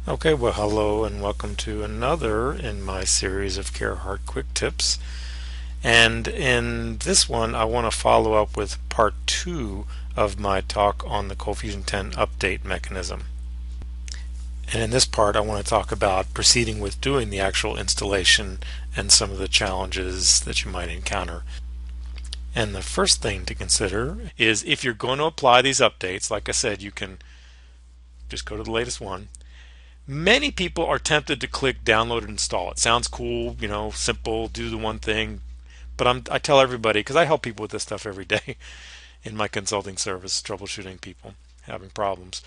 Okay, well, hello and welcome to another in my series of CAREhart quick tips. And in this one, I want to follow up with part 2 of my talk on the ColdFusion 10 update mechanism. And in this part, I want to talk about proceeding with doing the actual installation and some of the challenges that you might encounter. And the first thing to consider is if you're going to apply these updates, like I said, you can just go to the latest one. Many people are tempted to click download and install. It sounds cool, simple, do the one thing. But I tell everybody, because I help people with this stuff every day in my consulting service, troubleshooting people having problems.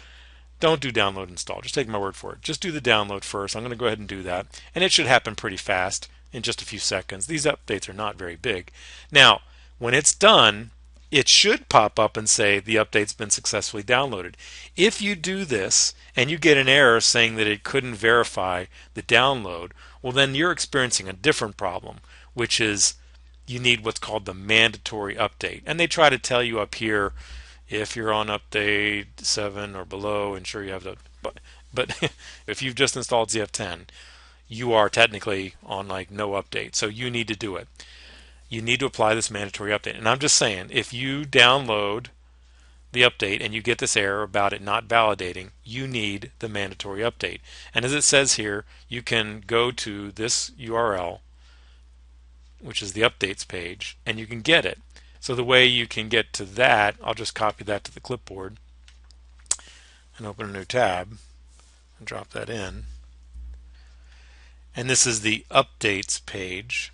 Don't do download and install. Just take my word for it. Just do the download first. I'm going to go ahead and do that. And it should happen pretty fast in just a few seconds. These updates are not very big. Now, when it's done, it should pop up and say the update's been successfully downloaded. If you do this and you get an error saying that it couldn't verify the download, well, then you're experiencing a different problem, which is you need what's called the mandatory update. And they try to tell you up here, if you're on update 7 or below, ensure you have the. But if you've just installed ZF10, you are technically on like no update. So you need to do it. You need to apply this mandatory update. And I'm just saying, if you download the update and you get this error about it not validating, you need the mandatory update. And as it says here, you can go to this URL, which is the updates page, and you can get it. So the way you can get to that, I'll just copy that to the clipboard and open a new tab and drop that in. And this is the updates page.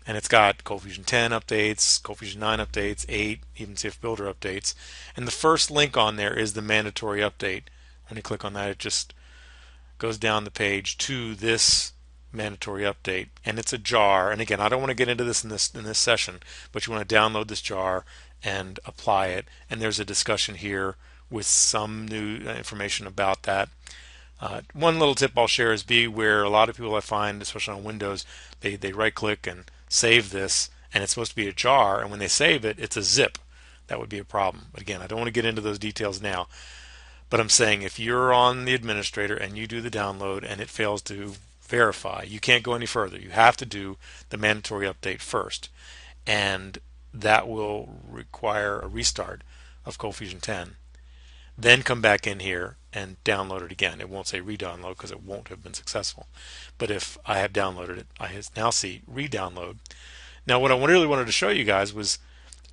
And it's got ColdFusion 10 updates, ColdFusion 9 updates, 8, even CF Builder updates. And the first link on there is the mandatory update. When you click on that, it just goes down the page to this mandatory update. And it's a jar. And again, I don't want to get into this in this session, but you want to download this jar and apply it. And there's a discussion here with some new information about that. One little tip I'll share is beware. A lot of people I find, especially on Windows, they right click and save this, and it's supposed to be a jar, and when they save it, it's a zip. That would be a problem. But again, I don't want to get into those details now. But I'm saying if you're on the administrator and you do the download and it fails to verify, you can't go any further. You have to do the mandatory update first. And that will require a restart of ColdFusion 10. Then come back in here and download it again. It won't say re-download because it won't have been successful. But if I have downloaded it, I now see re-download. Now what I really wanted to show you guys was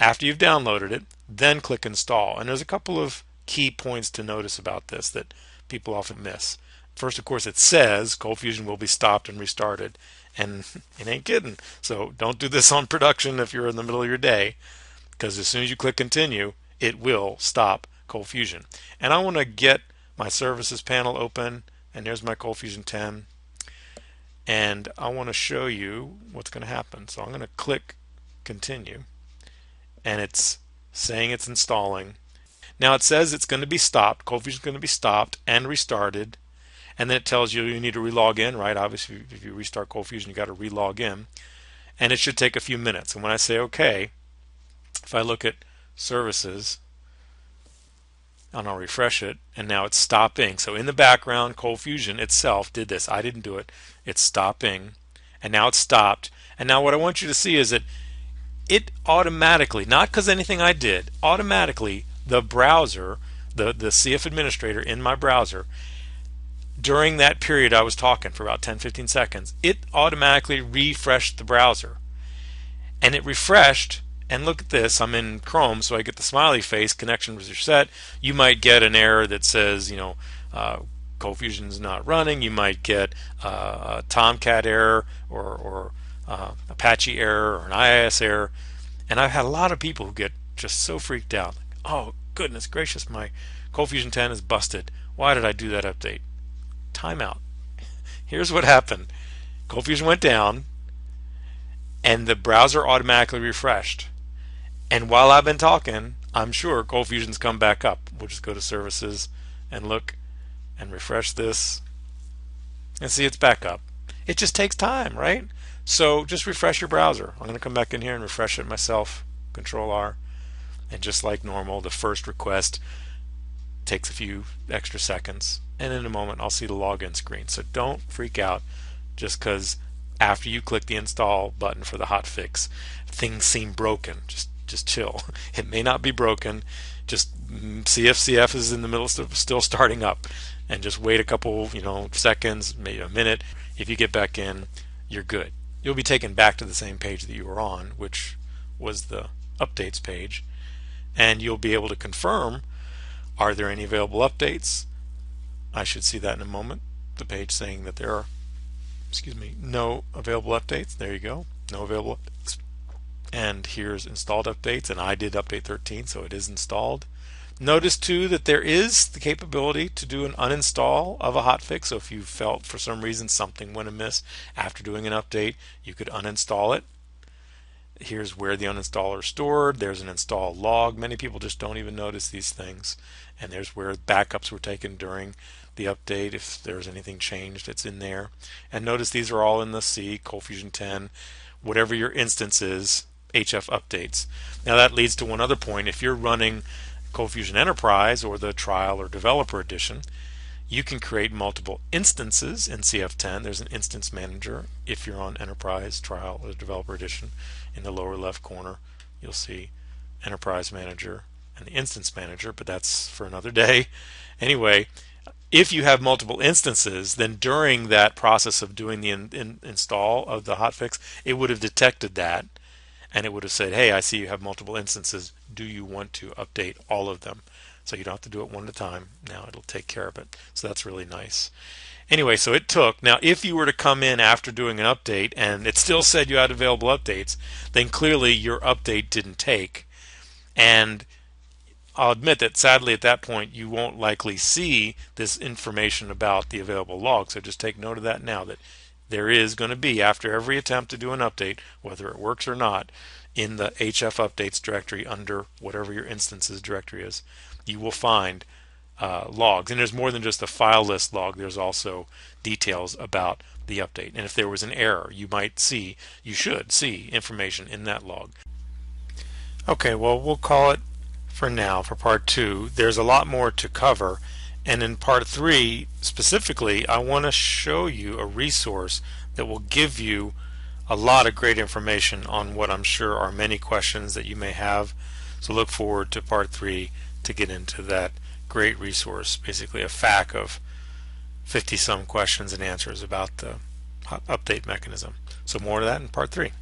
after you've downloaded it, then click install. And there's a couple of key points to notice about this that people often miss. First, of course, it says ColdFusion will be stopped and restarted. And it ain't kidding. So don't do this on production if you're in the middle of your day, because as soon as you click continue, it will stop ColdFusion. And I want to get my services panel open, and there's my ColdFusion 10, and I want to show you what's going to happen. So I'm going to click continue, and it's saying it's installing. Now it says it's going to be stopped. ColdFusion is going to be stopped and restarted, and then it tells you you need to relog in, right? Obviously, if you restart ColdFusion, you got to relog in, and it should take a few minutes. And when I say OK, if I look at services, and I'll refresh it, and now it's stopping. So in the background, ColdFusion itself did this. I didn't do it. It's stopping, and now it's stopped. And now what I want you to see is that it automatically, not because anything I did, automatically the browser, the CF administrator in my browser, during that period I was talking for about 10-15 seconds, it automatically refreshed the browser. And it refreshed. And look at this, I'm in Chrome, so I get the smiley face, connection was reset. You might get an error that says, ColdFusion's not running. You might get a Tomcat error or Apache error or an IIS error. And I've had a lot of people who get just so freaked out. Like, oh, goodness gracious, my ColdFusion 10 is busted. Why did I do that update? Timeout. Here's what happened. ColdFusion went down, and the browser automatically refreshed. And while I've been talking, I'm sure ColdFusion's come back up. We'll just go to services and look and refresh this and see it's back up. It just takes time, right? So just refresh your browser. I'm going to come back in here and refresh it myself. Control R. And just like normal, the first request takes a few extra seconds, and in a moment I'll see the login screen. So don't freak out just because after you click the install button for the hotfix, things seem broken. Just chill. It may not be broken. Just CFCF is in the middle of still starting up, and just wait a couple seconds, maybe a minute. If you get back in, you're good. You'll be taken back to the same page that you were on, which was the updates page, and you'll be able to confirm, are there any available updates? I should see that in a moment. The page saying that there are, no available updates. There you go. No available updates. And here's installed updates, and I did update 13, so it is installed. Notice too that there is the capability to do an uninstall of a hotfix. So if you felt for some reason something went amiss after doing an update, you could uninstall it. Here's where the uninstaller is stored. There's an install log. Many people just don't even notice these things. And there's where backups were taken during the update. If there's anything changed, it's in there. And notice these are all in the C, ColdFusion 10, whatever your instance is, HF updates. Now that leads to one other point. If you're running ColdFusion Enterprise or the Trial or Developer Edition, you can create multiple instances in CF10. There's an instance manager. If you're on Enterprise, Trial, or Developer Edition, in the lower left corner you'll see Enterprise Manager and the Instance Manager, but that's for another day. Anyway, if you have multiple instances, then during that process of doing the install of the hotfix, it would have detected that, and it would have said, hey, I see you have multiple instances. Do you want to update all of them? So you don't have to do it one at a time. Now it'll take care of it. So that's really nice. Anyway, so it took. Now, if you were to come in after doing an update and it still said you had available updates, then clearly your update didn't take. And I'll admit that sadly at that point you won't likely see this information about the available log. So just take note of that now, that there is going to be, after every attempt to do an update, whether it works or not, in the HF updates directory under whatever your instances directory is, you will find logs. And there's more than just a file list log. There's also details about the update. And if there was an error, you should see information in that log. Okay, well, we'll call it for now for part 2. There's a lot more to cover. And in part 3, specifically, I want to show you a resource that will give you a lot of great information on what I'm sure are many questions that you may have. So look forward to part 3 to get into that great resource, basically a FAQ of 50 some questions and answers about the update mechanism. So more of that in part 3.